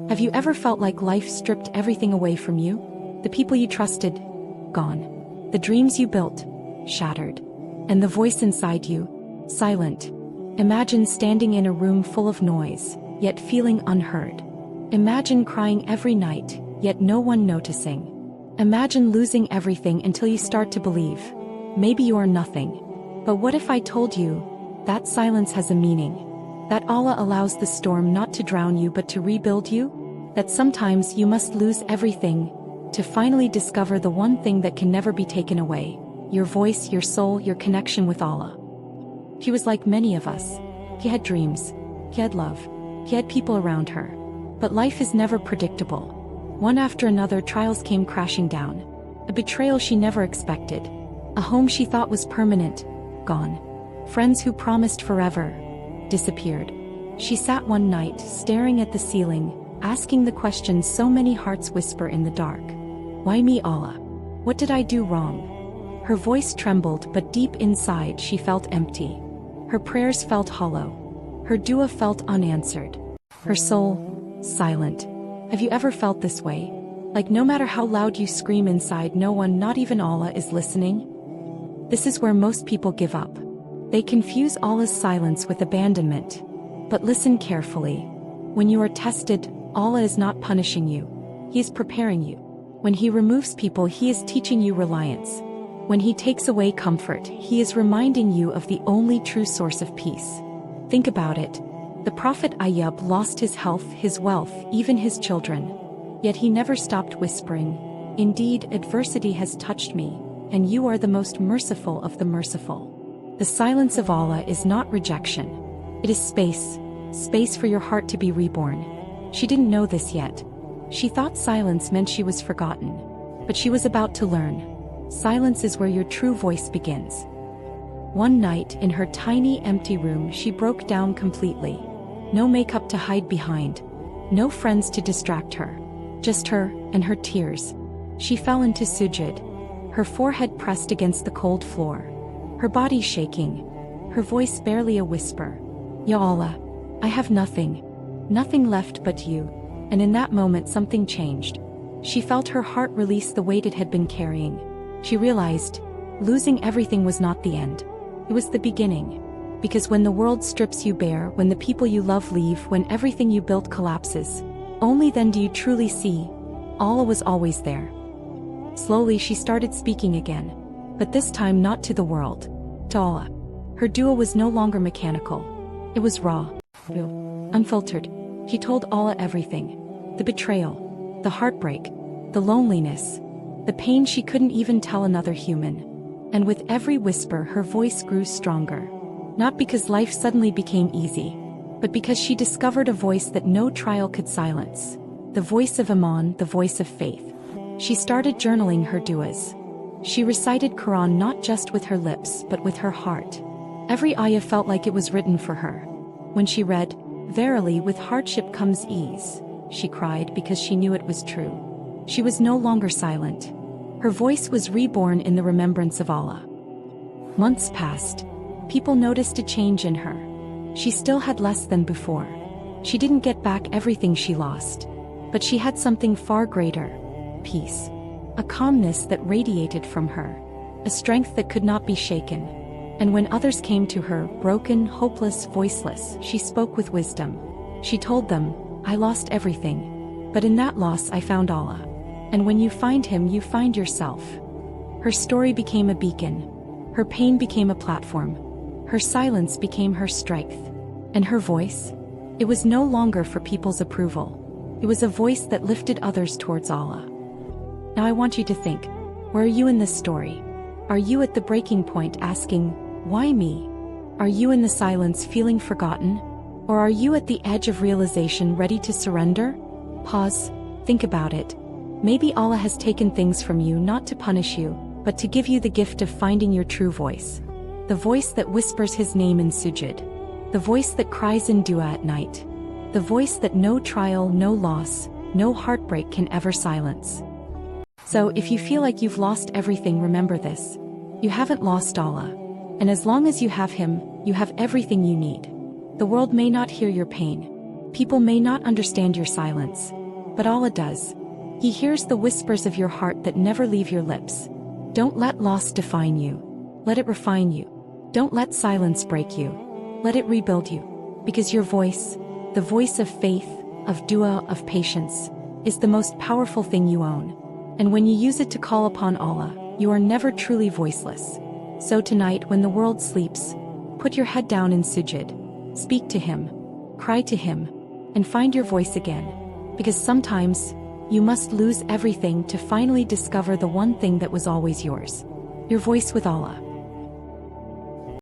Have you ever felt like life stripped everything away from you? The people you trusted, gone. The dreams you built, shattered. And the voice inside you, silent. Imagine standing in a room full of noise, yet feeling unheard. Imagine crying every night, yet no one noticing. Imagine losing everything until you start to believe. Maybe you are nothing. But what if I told you that silence has a meaning? That Allah allows the storm not to drown you but to rebuild you? That sometimes you must lose everything to finally discover the one thing that can never be taken away: your voice, your soul, your connection with Allah. He was like many of us. He had dreams. He had love. He had people around her. But life is never predictable. One after another, trials came crashing down. A betrayal she never expected. A home she thought was permanent, gone. Friends who promised forever, disappeared. She sat one night, staring at the ceiling, asking the questions so many hearts whisper in the dark. Why me, Allah? What did I do wrong? Her voice trembled, but deep inside she felt empty. Her prayers felt hollow. Her dua felt unanswered. Her soul, silent. Have you ever felt this way? Like no matter how loud you scream inside, no one, not even Allah, is listening? This is where most people give up. They confuse Allah's silence with abandonment. But listen carefully. When you are tested, Allah is not punishing you. He is preparing you. When He removes people, He is teaching you reliance. When He takes away comfort, He is reminding you of the only true source of peace. Think about it. The Prophet Ayyub lost his health, his wealth, even his children. Yet he never stopped whispering, "Indeed, adversity has touched me, and you are the most merciful of the merciful." The silence of Allah is not rejection. It is space. Space for your heart to be reborn. She didn't know this yet. She thought silence meant she was forgotten. But she was about to learn. Silence is where your true voice begins. One night, in her tiny, empty room, she broke down completely. No makeup to hide behind. No friends to distract her. Just her and her tears. She fell into sujud. Her forehead pressed against the cold floor. Her body shaking. Her voice barely a whisper. Ya Allah, I have nothing. Nothing left but you. And in that moment something changed. She felt her heart release the weight it had been carrying. She realized, losing everything was not the end. It was the beginning. Because when the world strips you bare, when the people you love leave, when everything you built collapses, only then do you truly see Allah was always there. Slowly she started speaking again. But this time not to the world, to Allah. Her dua was no longer mechanical. It was raw, unfiltered. She told Allah everything. The betrayal, the heartbreak, the loneliness, the pain she couldn't even tell another human. And with every whisper her voice grew stronger. Not because life suddenly became easy, but because she discovered a voice that no trial could silence. The voice of Iman, the voice of faith. She started journaling her duas. She recited Quran not just with her lips but with her heart. Every ayah felt like it was written for her. When she read, "Verily with hardship comes ease," she cried because she knew it was true. She was no longer silent. Her voice was reborn in the remembrance of Allah. Months passed. People noticed a change in her. She still had less than before. She didn't get back everything she lost. But she had something far greater: peace. A calmness that radiated from her. A strength that could not be shaken. And when others came to her, broken, hopeless, voiceless, she spoke with wisdom. She told them, "I lost everything. But in that loss I found Allah. And when you find Him, you find yourself." Her story became a beacon. Her pain became a platform. Her silence became her strength. And her voice? It was no longer for people's approval. It was a voice that lifted others towards Allah. Now I want you to think, where are you in this story? Are you at the breaking point asking, "Why me?" Are you in the silence feeling forgotten? Or are you at the edge of realization ready to surrender? Pause, think about it. Maybe Allah has taken things from you not to punish you, but to give you the gift of finding your true voice. The voice that whispers His name in sujud. The voice that cries in dua at night. The voice that no trial, no loss, no heartbreak can ever silence. So if you feel like you've lost everything, remember this. You haven't lost Allah. And as long as you have Him, you have everything you need. The world may not hear your pain. People may not understand your silence, but Allah does. He hears the whispers of your heart that never leave your lips. Don't let loss define you. Let it refine you. Don't let silence break you. Let it rebuild you. Because your voice, the voice of faith, of dua, of patience, is the most powerful thing you own. And when you use it to call upon Allah, you are never truly voiceless. So tonight, when the world sleeps, put your head down in sujud. Speak to Him, cry to Him, and find your voice again. Because sometimes, you must lose everything to finally discover the one thing that was always yours. Your voice with Allah.